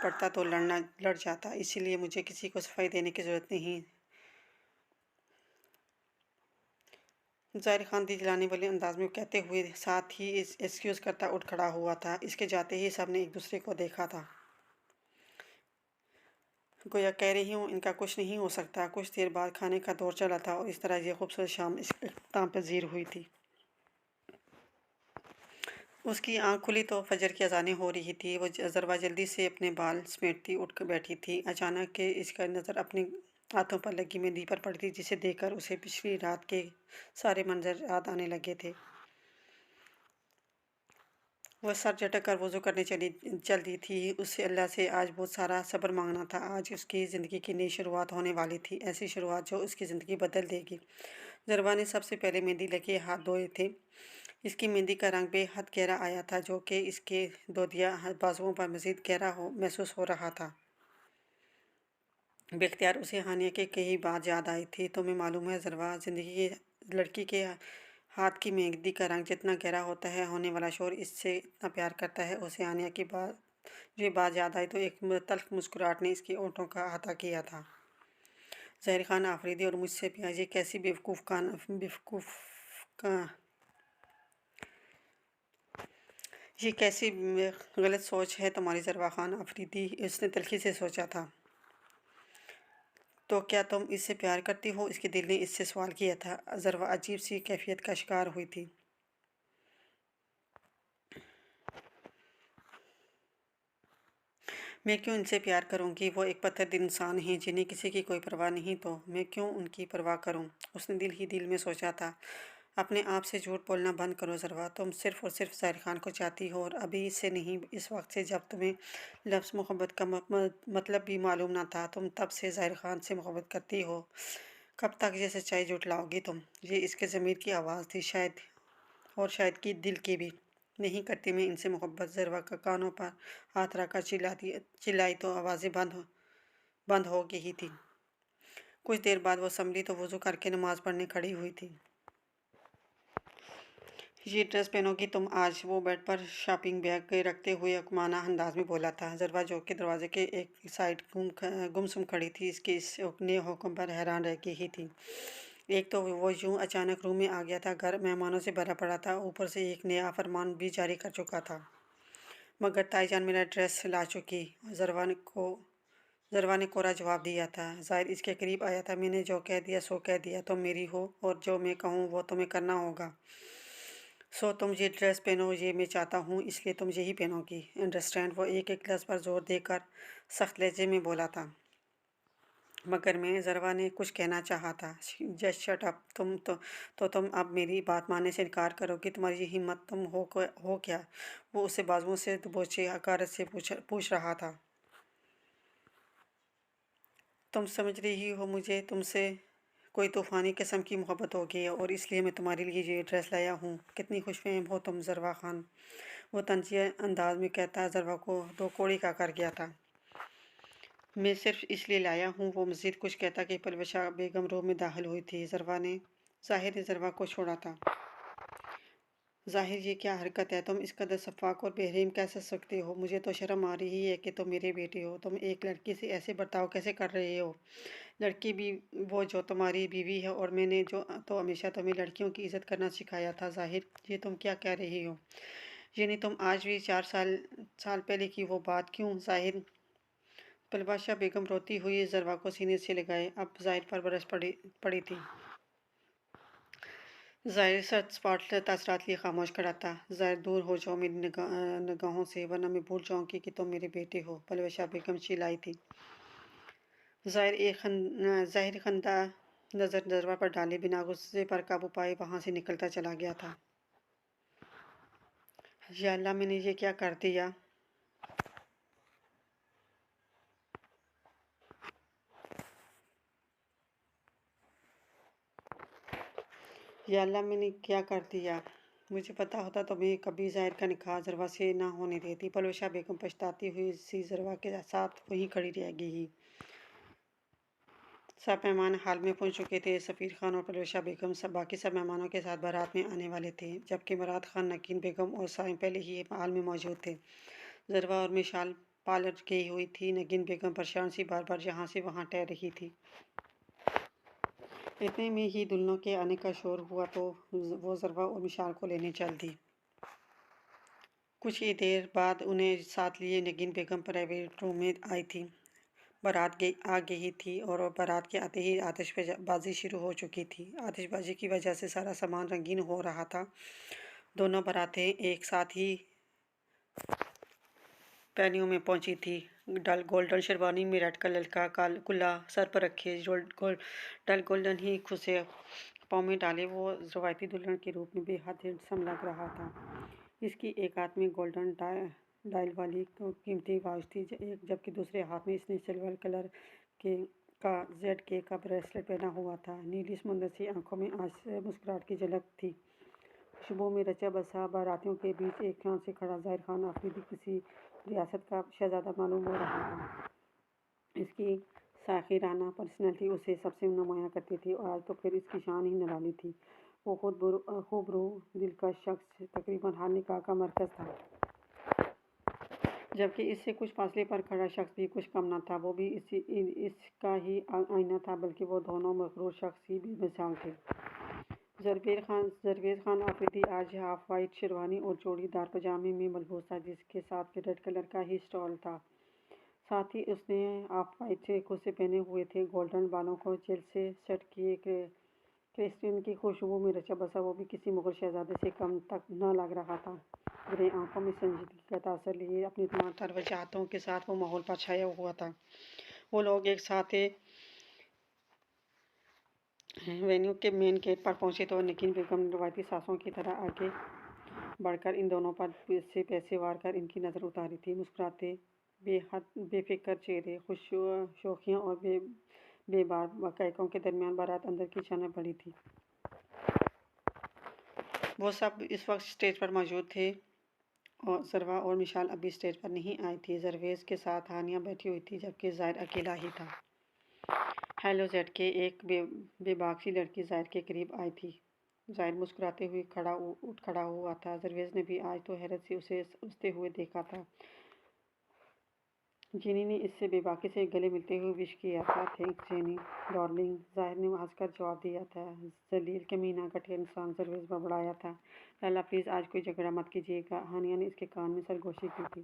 पड़ता तो लड़ जाता, इसीलिए मुझे किसी को सफाई देने की ज़रूरत नहीं। ज़ाहिर खान दी जलाने वाले अंदाज में कहते हुए साथ ही एक्सक्यूज़ करता उठ खड़ा हुआ था। इसके जाते ही सब ने एक दूसरे को देखा था। गोया कह रही हूँ इनका कुछ नहीं हो सकता। कुछ देर बाद खाने का दौर चला था और इस तरह यह खूबसूरत शाम इख्तिताम पजीर हुई थी। उसकी आंख खुली तो फजर की अजानें हो रही थी। वो ज़रवा जल्दी से अपने बाल समेटती उठ कर बैठी थी। अचानक के इसका नज़र अपने हाथों पर लगी मेहंदी पर पड़ती, जिसे देखकर उसे पिछली रात के सारे मंजर याद आने लगे थे। वह सर झटक कर वज़ू करने चल दी थी। उससे अल्लाह से आज बहुत सारा सब्र मांगना था। आज उसकी ज़िंदगी की नई शुरुआत होने वाली थी, ऐसी शुरुआत जो उसकी ज़िंदगी बदल देगी। ज़रवा ने सबसे पहले मेहंदी लगे हाथ धोए थे। इसकी मेहंदी का रंग बेहद गहरा आया था, जो कि इसके दोदिया बाजुओं पर मज़ीद गहरा महसूस हो रहा था। बेख्तियार उसे हानिया के कई बात याद आई थी। तुम्हें मालूम है ज़रवा, ज़िंदगी की लड़की के हाथ की मेहंदी का रंग जितना गहरा होता है, होने वाला शोर इससे इतना प्यार करता है। उसे हानिया की बात याद आई तो एक तल्ख मुस्कुराहट ने इसके होठों का अहाता किया था। ज़ाहिर खान आफरीदी और मुझसे प्यार, ये कैसी बेवकूफ़ का ये कैसी गलत सोच है तुम्हारी ज़रवा खान आफरीदी, उसने तल्खी से सोचा था। तो क्या तुम इससे प्यार करती हो? इसके दिल ने इससे सवाल किया था। ज़रवा अजीब सी कैफियत का शिकार हुई थी। मैं क्यों इनसे प्यार करूंगी? वो एक पत्थर दिल इंसान हैं जिन्हें किसी की कोई परवाह नहीं, तो मैं क्यों उनकी परवाह करूं? उसने दिल ही दिल में सोचा था। अपने आप से झूठ बोलना बंद करो ज़रवा, तुम सिर्फ और सिर्फ ज़ाहिर खान को चाहती हो, और अभी से नहीं, इस वक्त से जब तुम्हें लफ्ज़ मोहब्बत का मतलब भी मालूम ना था, तुम तब से ज़ाहिर खान से मोहब्बत करती हो। कब तक ये सच्चाई झुठलाओगी तुम? ये इसके ज़मीर की आवाज़ थी शायद, और शायद कि दिल की भी। नहीं करती मैं इनसे मोहब्बत। ज़रवा का कानों पर हाथ रखकर चिल्लाई तो आवाज़ें बंद हो गई थी। कुछ देर बाद वो संभली तो वज़ू करके नमाज़ पढ़ने खड़ी हुई थी। ये ड्रेस पहनोगी तुम आज? वो बेड पर शॉपिंग बैग रखते हुए हुक्माना अंदाज में बोला था। ज़रवा जो के दरवाजे के एक साइड गुमसुम खड़ी थी, इसके इस नए हुक्म पर हैरान रह गई थी। एक तो वो यूं अचानक रूम में आ गया था, घर मेहमानों से भरा पड़ा था, ऊपर से एक नया फरमान भी जारी कर चुका था। मगर ताईजान मेरा ड्रेस ला चुकी, ज़रवा ने कोरा जवाब दिया था। ज़ाहिर इसके करीब आया था। मैंने जो कह दिया सो कह दिया, तुम मेरी हो और जो मैं कहूँ वो तुम्हें करना होगा। सो तुम ये ड्रेस पहनो, ये मैं चाहता हूँ, इसलिए तुम यही पहनोगी, अंडरस्टैंड? वो एक लफ्ज़ पर जोर देकर सख्त लहजे में बोला था। मगर मैं, ज़रवा ने कुछ कहना चाहा था। जस्ट शट अप, तुम अब मेरी बात मानने से इनकार करोगी? तुम्हारी ये हिम्मत, तुम हो क्या? वो उसे बाजुओं से दबोचे हकारत से पूछ रहा था। तुम समझ रही हो मुझे तुमसे کوئی طوفانی قسم کی محبت ہوگی اور اس لیے میں تمہارے لیے یہ ڈریس لایا ہوں۔ کتنی خوش فہم ہو تم ضروا خان، وہ طنزیہ انداز میں کہتا ضروا کو دو کوڑی کا کر گیا تھا۔ میں صرف اس لیے لایا ہوں، وہ مزید کچھ کہتا کہ پلوشا بیگم روم میں داخل ہوئی تھی۔ ظاہر نے ضروا کو چھوڑا تھا۔ ظاہر یہ کیا حرکت ہے، تم اس قدر شفاق اور بحریم کیسے سکتے ہو؟ مجھے تو شرم آ رہی ہے کہ تم میرے بیٹے ہو، تم ایک لڑکی سے ایسے برتاؤ کیسے کر رہے ہو؟ لڑکی بھی وہ جو تمہاری بیوی ہے، اور میں نے تو ہمیشہ تمہیں لڑکیوں کی عزت کرنا سکھایا تھا۔ ظاہر یہ تم کیا کہہ رہی ہو؟ یعنی تم آج بھی 4 سال پہلے کی وہ بات کیوں ظاہر؟ پلوشا بیگم روتی ہوئی ضروا کو سینے سے لگائے اب ظاہر پر برس پڑی تھی۔ ظاہر سرد سپاٹ تاثرات لیے خاموش کھڑا تھا۔ ظاہر دور ہو جاؤ میری نگاہوں سے، ورنہ میں بھول جاؤں گی کہ تم میرے بیٹے ہو، پلوشا بیگم چلائی تھی۔ ظاہر خندہ نظر ضروا پر ڈالے بنا غصے پر قابو پائے وہاں سے نکلتا چلا گیا تھا۔ یا اللہ، میں نے یہ کیا کر دیا؟ یا اللہ، میں نے کیا کر دیا؟ مجھے پتا ہوتا تو میں کبھی ظاہر کا نکاح ضروا سے نہ ہونے دیتی۔ پلوشا بیگم پچھتاتی ہوئی سی ضروا کے ساتھ وہیں کھڑی رہ گئی۔ سب مہمان حال میں پہنچ چکے تھے۔ سفیر خان اور پلوشا بیگم باقی سب مہمانوں کے ساتھ بارات میں آنے والے تھے، جبکہ مراد خان، نگین بیگم اور سائم پہلے ہی حال میں موجود تھے۔ ضروا اور مشال پارلر گئی ہوئی تھی۔ نگین بیگم پریشان سی بار بار یہاں سے وہاں ٹہل رہی تھی۔ اتنے میں ہی دلہنوں کے آنے کا شور ہوا تو وہ ضروا اور مشال کو لینے چل دی۔ کچھ ہی دیر بعد انہیں ساتھ لیے نگین بیگم پرائیویٹ روم میں آئی تھی۔ بارات آ گئی تھی اور بارات کے آتے ہی آتش بازی شروع ہو چکی تھی۔ آتش بازی کی وجہ سے سارا سامان رنگین ہو رہا تھا۔ دونوں باراتیں ایک ساتھ ہی وینیو میں پہنچی تھی۔ گولڈن شیروانی میں ریڈ کلر کا کلا سر پر رکھے، گولڈن ہی کھوسے پاؤں میں ڈالے، وہ روایتی دلہن کے روپ میں بے حد ہینڈسم لگ رہا تھا۔ اس کی ایک ہاتھ میں گولڈن ڈائل والی قیمتی واچ تھی، جبکہ دوسرے ہاتھ میں اس نے سلور کلر کا ZK کا بریسلٹ پہنا ہوا تھا۔ نیلی سمندر سی آنکھوں میں آج مسکراہٹ کی جھلک تھی۔ خوشبو میں رچا بسا باراتیوں کے بیچ ایک خان سے کھڑا ظاہر خان آفریدی کسی ریاست کا شہزادہ معلوم ہو رہا تھا۔ اس کی ساخرانہ پرسنالٹی اسے سب سے نمایاں کرتی تھی، اور آج تو پھر اس کی شان ہی نرالی تھی۔ وہ خوبرو دلکش شخص تقریباً ہر نگاہ کا مرکز تھا، جبکہ اس سے کچھ فاصلے پر کھڑا شخص بھی کچھ کم نہ تھا، وہ بھی اس کا ہی آئینہ تھا، بلکہ وہ دونوں مغرور شخص ہی بے مثال تھے۔ پرویز خان آفریدی آج ہاف وائٹ شیروانی اور چوڑی دار پاجامے میں ملبوس تھا، جس کے ساتھ ریڈ کلر کا ہی سٹول تھا۔ ساتھ ہی اس نے آف وائٹ کھوسے پہنے ہوئے تھے۔ گولڈن بالوں کو جیل سے سیٹ کیے کرسٹین کی خوشبو میں رچا بسا وہ بھی کسی مغل شہزادے سے کم تک نہ لگ رہا تھا۔ گرے آنکھوں میں سنجیدگی کا تاثر لیے اپنی تمام تر وجاہتوں کے ساتھ وہ ماحول پر چھایا ہوا تھا۔ وہ لوگ ایک ساتھ وینیو کے مین گیٹ پر پہنچے تو نگین بیگم نے روایتی ساسوں کی طرح آگے بڑھ کر ان دونوں پر سے پیسے وار کر ان کی نظر اتاری تھی۔ مسکراتے بے فکر چہرے، شوخیوں اور بے بار حقائقوں کے درمیان بارات اندر کی چھنپ پڑی تھی۔ وہ سب اس وقت اسٹیج پر موجود تھے، اور ضروا اور مشال ابھی اسٹیج پر نہیں آئی تھی۔ زرویز کے ساتھ ہانیہ بیٹھی ہوئی تھی، جبکہ ظاہر اکیلا ہی تھا۔ ہیلو ZK، ایک بے باک سی لڑکی ظاہر کے قریب آئی تھی۔ ظاہر مسکراتے ہوئے اٹھ کھڑا ہوا تھا۔ زرویز نے بھی آج تو حیرت سے اسے ہنستے ہوئے دیکھا تھا۔ جینی نے اس سے بے باکی سے گلے ملتے ہوئے وش کیا تھا۔ تھینکس جینی ڈارلنگ، ظاہر نے ہنس کر جواب دیا تھا۔ ذلیل، کمینہ، گھٹیا انسان، زرویز بڑبڑایا تھا۔ لالا پلیز آج کوئی جھگڑا مت کیجیے گا، ہانیہ نے اس کے کان میں سرگوشی کی تھی۔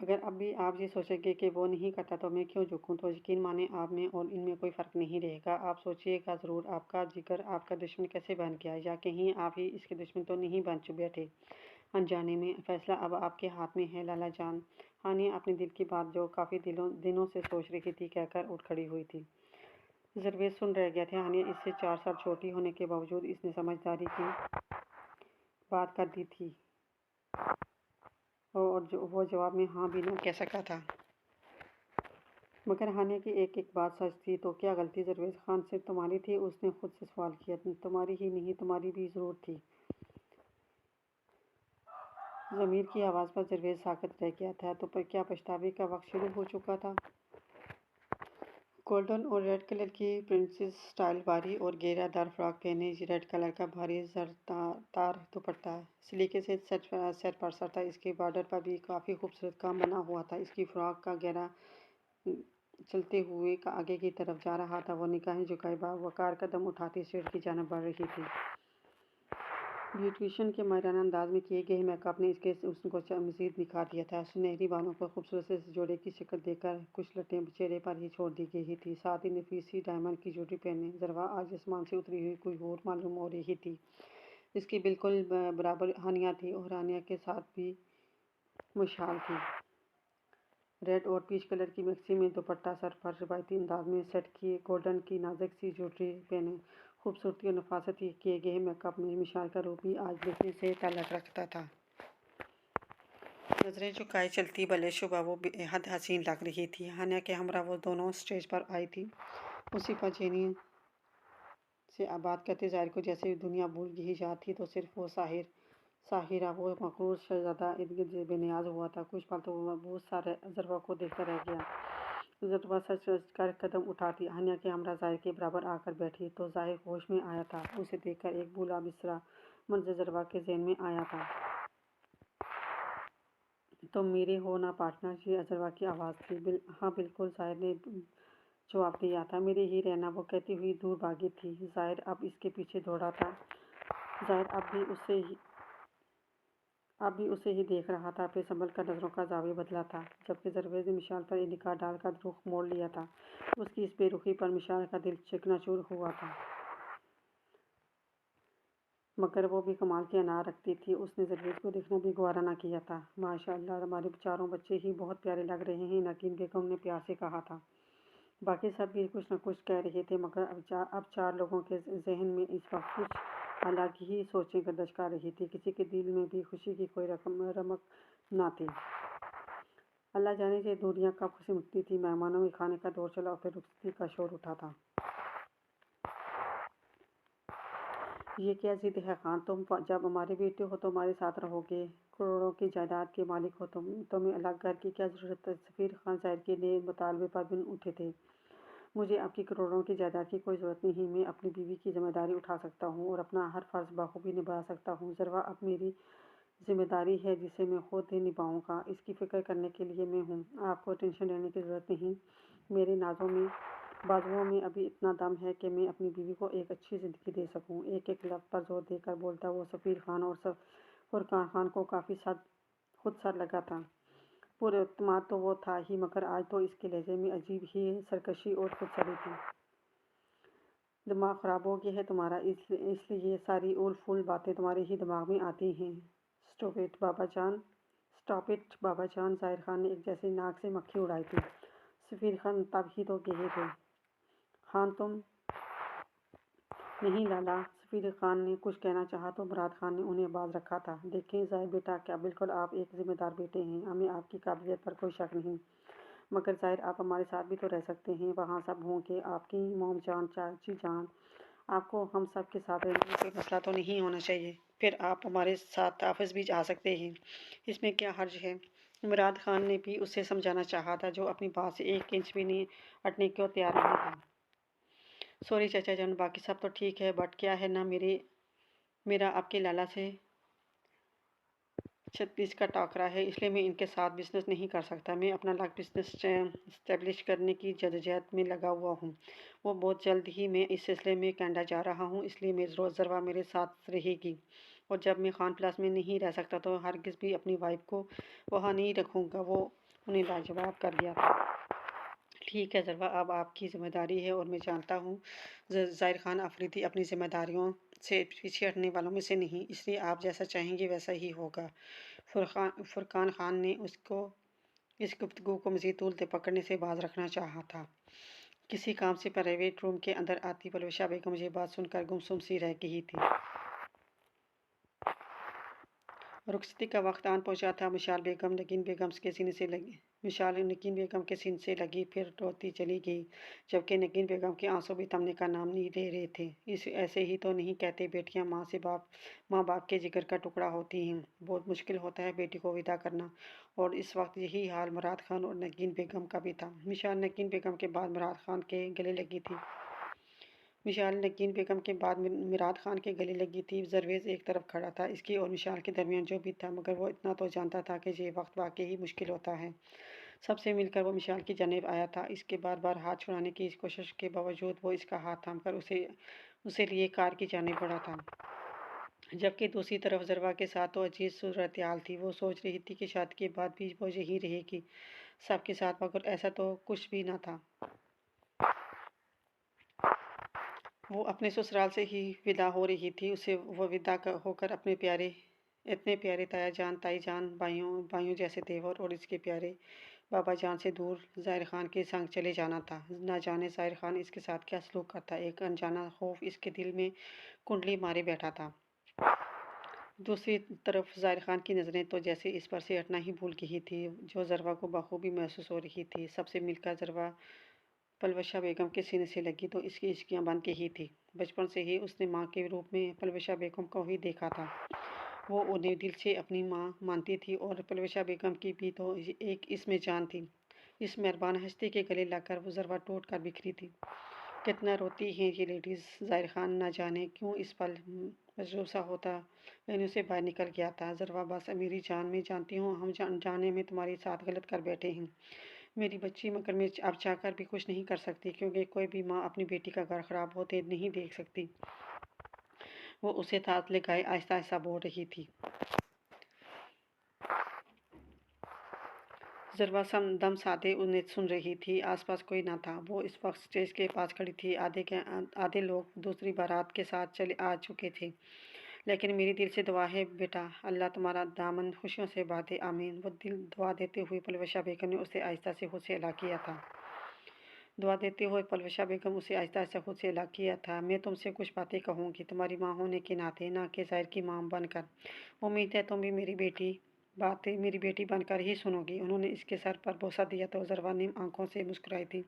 اگر اب بھی آپ یہ سوچیں گے کہ وہ نہیں کرتا تو میں کیوں جھکوں، تو یقین مانیں آپ میں اور ان میں کوئی فرق نہیں رہے گا۔ آپ سوچیے گا ضرور آپ کا جگر آپ کا دشمن کیسے بن گیا، یا کہیں آپ ہی اس کے دشمن تو نہیں بن بیٹھے انجانے میں۔ فیصلہ اب آپ کے ہاتھ میں ہے لالا جان، ہانیہ اپنے دل کی بات جو کافی دنوں سے سوچ رہی تھی کہہ کر اٹھ کھڑی ہوئی تھی۔ زرویز سن رہ گیا تھا۔ ہانیہ اس سے 4 سال چھوٹی ہونے کے باوجود اس نے سمجھداری کی بات کر دی تھی، اور وہ جواب میں ہاں بھی نہ کہہ سکا تھا۔ مگر ہانیہ کی ایک ایک بات سچ تھی، تو کیا غلطی درویش خان سے تمہاری تھی؟ اس نے خود سے سوال کیا۔ تمہاری ہی نہیں، تمہاری بھی ضرور تھی۔ ضمیر کی آواز پر درویش ساکت رہ گیا تھا۔ تو کیا پچھتاوے کا وقت شروع ہو چکا تھا؟ گولڈن اور ریڈ کلر کی پرنسس سٹائل باری اور گھیرا دار فراک پہنے، ریڈ کلر کا بھاری زرتار دوپٹہ سلیقے سے سر پر سر تھا۔ اس کے بارڈر پر بھی کافی خوبصورت کام بنا ہوا تھا۔ اس کی فراک کا گھیرا چلتے ہوئے آگے کی طرف جا رہا تھا۔ وہ نگاہیں جھکائے باوقار قدم اٹھاتی اسٹیج کی جانب بڑھ رہی تھی۔ بیوٹیشین کے ماہرانہ انداز میں کیے گئے میک اپ نے اس کے حسن کو مزید نکھار دیا تھا۔ سنہری بالوں پر خوبصورت سے جوڑے کی شکل دیکھ کر کچھ لٹیں چہرے پر ہی چھوڑ دی گئی تھی۔ ساتھ ہی نفیس سی ڈائمنڈ کی جوڑی پہنے ضروا آج آسمان سے اتری ہوئی کوئی اور معلوم ہو رہی تھی۔ اس کی بالکل برابر ہانیہ تھی اور ہانیہ کے ساتھ بھی مشال تھی۔ ریڈ اور پیچ کلر کی میکسی میں دوپٹہ سر پر روایتی انداز میں سیٹ کیے، گولڈن کی نازک سی جوڑی پہنے خوبصورتی اور نفاست کیے گئے میک اپ میں مشال کا روپ بھی آج دیکھنے سے تعلق رکھتا تھا۔ نظریں جھکائے چلتی بلے شبہ وہ بے حد حسین لگ رہی تھی۔ ہانیہ کے ہمراہ وہ دونوں اسٹیج پر آئی تھی۔ اسی پر جینی سے بات کرتے ظاہر کو جیسے دنیا بھول ہی جاتی تو صرف وہ ساحرہ وہ مغرور شہزادہ ارد گرد بے نیاز ہوا تھا۔ کچھ پل تو وہ بہت سارے ضروا کو دیکھتا رہ گیا۔ ضروا سچ کر قدم اٹھاتی ہانیہ کے ہمراہ ظاہر کے برابر آ کر بیٹھی تو ظاہر ہوش میں آیا تھا۔ اسے دیکھ کر ایک بھولا بسرا منظر ضروا کے ذہن میں آیا تھا۔ تم میرے ہو نا پارٹنر؟ یہ ضروا کی آواز تھی۔ ہاں بالکل، ظاہر نے جواب دیا تھا۔ میرے ہی رہنا، وہ کہتی ہوئی دور بھاگی تھی۔ ظاہر اب اس کے پیچھے دوڑا تھا۔ ظاہر اب بھی اسے ہی دیکھ رہا تھا، پھر سنبھل کر نظروں کا زاویہ بدلا تھا۔ جبکہ درویش نے مشال پر ایک نگاہ ڈال کر رخ موڑ لیا تھا، اس کی اس بے رخی پر مشال کا دل چکنا چور ہوا تھا۔ مگر وہ بھی کمال کے انار رکھتی تھی، اس نے درویش کو دیکھنا بھی گوارا نہ کیا تھا۔ ماشاء اللہ، ہمارے چاروں بچے ہی بہت پیارے لگ رہے ہیں، نگین بیگم نے پیار سے کہا تھا۔ باقی سب بھی کچھ نہ کچھ کہہ رہے تھے، مگر اب چار لوگوں کے ذہن میں اس وقت کچھ الگ ہی سوچیں گردش کر رہی تھی۔ کسی کے دل میں بھی خوشی کی کوئی رمق نہ تھی۔ اللہ جانے یہ دوریاں کب سمٹتی تھی۔ مہمانوں میں کھانے کا دور چلا اور پھر رخصتی کا شور اٹھا تھا۔ یہ کیا ضد ہے خان؟ تم جب ہمارے بیٹے ہو تو ہمارے ساتھ رہو گے، کروڑوں کی جائیداد کے مالک ہو، تمہیں الگ گھر کی کیا ضرورت ہے؟ سفیر خان ظاہر کے نئے مطالبے پر بن اٹھے تھے۔ مجھے آپ کی کروڑوں کی جائیداد کی کوئی ضرورت نہیں، میں اپنی بیوی کی ذمہ داری اٹھا سکتا ہوں اور اپنا ہر فرض بخوبی نبھا سکتا ہوں۔ ضروا اب میری ذمہ داری ہے جسے میں خود نبھاؤں گا، اس کی فکر کرنے کے لیے میں ہوں۔ آپ کو ٹینشن لینے کی ضرورت نہیں، میرے بازوؤں میں ابھی اتنا دم ہے کہ میں اپنی بیوی کو ایک اچھی زندگی دے سکوں۔ ایک ایک لفظ پر زور دے کر بولتا وہ سفیر خان اور فرقان خان کو کافی خود سر لگا تھا۔ پورے اعتماد تو وہ تھا ہی، مگر آج تو اس کے لہجے میں عجیب ہی سرکشی اور خود سری تھی۔ دماغ خراب ہو گیا ہے تمہارا، اس لیے یہ ساری اول فول باتیں تمہارے ہی دماغ میں آتی ہیں۔ اسٹاپ اٹ بابا جان، ظاہر خان نے ایک جیسے ناک سے مکھی اڑائی تھی۔ سفیر خان تب ہی تو کہے تھے خان تم۔ نہیں لالا، سفیر خان نے کچھ کہنا چاہا تو مراد خان نے انہیں باز رکھا تھا۔ دیکھیں ظاہر بیٹا، کیا بالکل آپ ایک ذمہ دار بیٹے ہیں، ہمیں آپ کی قابلیت پر کوئی شک نہیں، مگر ظاہر آپ ہمارے ساتھ بھی تو رہ سکتے ہیں، وہاں سب ہوں گے، آپ کی موم جان، چاچی جان، آپ کو ہم سب کے ساتھ رہنے میں کوئی مسئلہ تو نہیں ہونا چاہیے، پھر آپ ہمارے ساتھ آفس بھی آ سکتے ہیں، اس میں کیا حرج ہے؟ مراد خان نے بھی اسے سمجھانا چاہا تھا، جو اپنی بات سے ایک انچ بھی نہیں ہٹنے کو تیار نہیں تھا۔ سوری چاچا جان، باقی سب تو ٹھیک ہے، بٹ کیا ہے نا، میرا آپ کے لالا سے 36 کا ٹاکرا ہے، اس لیے میں ان کے ساتھ بزنس نہیں کر سکتا۔ میں اپنا الگ بزنس اسٹیبلش کرنے کی جدوجہد میں لگا ہوا ہوں۔ وہ بہت جلد ہی میں اس سلسلے میں کینیڈا جا رہا ہوں، اس لیے ضروا میرے ساتھ رہے گی، اور جب میں خان پلاس میں نہیں رہ سکتا تو ہرگز بھی اپنی وائف کو وہاں نہیں رکھوں گا۔ وہ انہیں لاجواب کر گیا تھا۔ ٹھیک ہے ضروا، اب آپ کی ذمہ داری ہے اور میں جانتا ہوں ظاہر خان افریدی اپنی ذمہ داریوں سے پیچھے ہٹنے والوں میں سے نہیں، اس لیے آپ جیسا چاہیں گے ویسا ہی ہوگا۔ فرقان خان نے اس گفتگو کو مزید طول پکڑنے سے باز رکھنا چاہا تھا۔ کسی کام سے پرائیویٹ روم کے اندر آتی پرویشہ بیگم یہ بات سن کر گمسم سی رہ گئی تھی۔ رخصتی کا وقت آن پہنچا تھا۔ مشال بیگم نگین بیگم کے سینے سے لگی مشال نگین بیگم کے سینے سے لگی، پھر روتی چلی گئی، جبکہ نگین بیگم کے آنسو بھی تھمنے کا نام نہیں لے رہے تھے۔ ایسے ہی تو نہیں کہتے بیٹیاں ماں باپ کے جگر کا ٹکڑا ہوتی ہیں۔ بہت مشکل ہوتا ہے بیٹی کو ودا کرنا، اور اس وقت یہی حال مراد خان اور نگین بیگم کا بھی تھا۔ مشال نگین بیگم کے بعد مراد خان کے گلے لگی تھی۔ مشال نگین بیگم کے بعد مراد خان کے گلے لگی تھی۔ درویش ایک طرف کھڑا تھا، اس کی اور مشال کے درمیان جو بھی تھا، مگر وہ اتنا تو جانتا تھا کہ یہ وقت واقعی ہی مشکل ہوتا ہے۔ سب سے مل کر وہ مشال کی جانب آیا تھا۔ اس کے بار بار ہاتھ چھڑانے کی کوشش کے باوجود وہ اس کا ہاتھ تھام کر اسے لیے کار کی جانب بڑھا تھا، جبکہ دوسری طرف ضربا کے ساتھ تو عجیب صورتحال تھی۔ وہ سوچ رہی تھی کہ شادی کے بعد بھی وہ یہی رہے گی سب کے ساتھ، مگر ایسا تو کچھ بھی نہ تھا۔ وہ اپنے سسرال سے ہی ودا ہو رہی تھی۔ اسے وہ ودا ہو کر اتنے پیارے تایا جان، تائی جان، بھائیوں جیسے دیور اور اس کے پیارے بابا جان سے دور ظاہر خان کے سنگ چلے جانا تھا۔ نہ جانے ظاہر خان اس کے ساتھ کیا سلوک کرتا، ایک انجانا خوف اس کے دل میں کنڈلی مارے بیٹھا تھا۔ دوسری طرف ظاہر خان کی نظریں تو جیسے اس پر سے ہٹنا ہی بھول گئی تھی، جو ضربا کو بخوبی محسوس ہو رہی تھی۔ سب سے مل کر ضربا پلوشا بیگم کے سینے سے لگی تو اس کی ہچکیاں بند کے ہی تھی۔ بچپن سے ہی اس نے ماں کے روپ میں پلوشا بیگم کو ہی دیکھا تھا۔ وہ انہیں دل سے اپنی ماں مانتی تھی، اور پلوشا بیگم کی بھی تو ایک اس میں جان تھی۔ اس مہربان ہستی کے گلے لگ کر وہ ضربا ٹوٹ کر بکھری تھی۔ کتنا روتی ہیں یہ لیڈیز۔ ظاہر خان نہ جانے کیوں اس پل مجروح ہوتا وینیو سے باہر نکل گیا تھا۔ ضربا بس میری جان، میں جانتی ہوں ہم جانے میں تمہارے ساتھ غلط کر بیٹھے ہیں میری بچی، مگر میں اب چاہ کر بھی کچھ نہیں کر سکتی، کیونکہ کوئی بھی ماں اپنی بیٹی کا گھر خراب ہوتے نہیں دیکھ سکتی۔ وہ اسے ہاتھ لگائے آہستہ آہستہ بول رہی تھی۔ ضربا دم سادے انہیں سن رہی تھی۔ آس پاس کوئی نہ تھا۔ وہ اس وقت اسٹیج کے پاس کھڑی تھی۔ آدھے لوگ دوسری بارات کے ساتھ آ چکے تھے۔ لیکن میری دل سے دعا ہے بیٹا، اللہ تمہارا دامن خوشیوں سے بھر دے، آمین۔ وہ دعا دیتے ہوئے پلوشا بیگم نے اسے آہستہ سے خود سے الگ کیا تھا۔ میں تم سے کچھ باتیں کہوں گی تمہاری ماں ہونے کے ناطے، نہ کہ ظاہر کی ماں بن کر۔ امید ہے تم بھی میری بیٹی بن کر ہی سنو گی۔ انہوں نے اس کے سر پر بوسہ دیا تو ضربا نیم آنکھوں سے مسکرائی تھی۔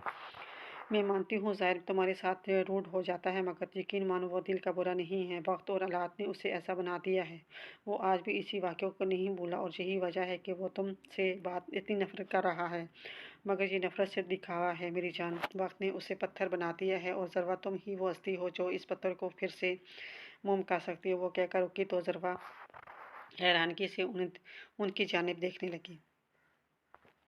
میں مانتی ہوں ظاہر تمہارے ساتھ روڈ ہو جاتا ہے، مگر یقین مانو وہ دل کا برا نہیں ہے۔ وقت اور حالات نے اسے ایسا بنا دیا ہے۔ وہ آج بھی اسی واقعے کو نہیں بھولا، اور یہی وجہ ہے کہ وہ تم سے اتنی نفرت کر رہا ہے، مگر یہ نفرت صرف دکھاوا ہے میری جان۔ وقت نے اسے پتھر بنا دیا ہے، اور ضربا تم ہی وہ ہستی ہو جو اس پتھر کو پھر سے موم کر سکتی ہے۔ وہ کہہ کر رکی تو ضربا حیرانگی سے ان کی جانب دیکھنے لگی۔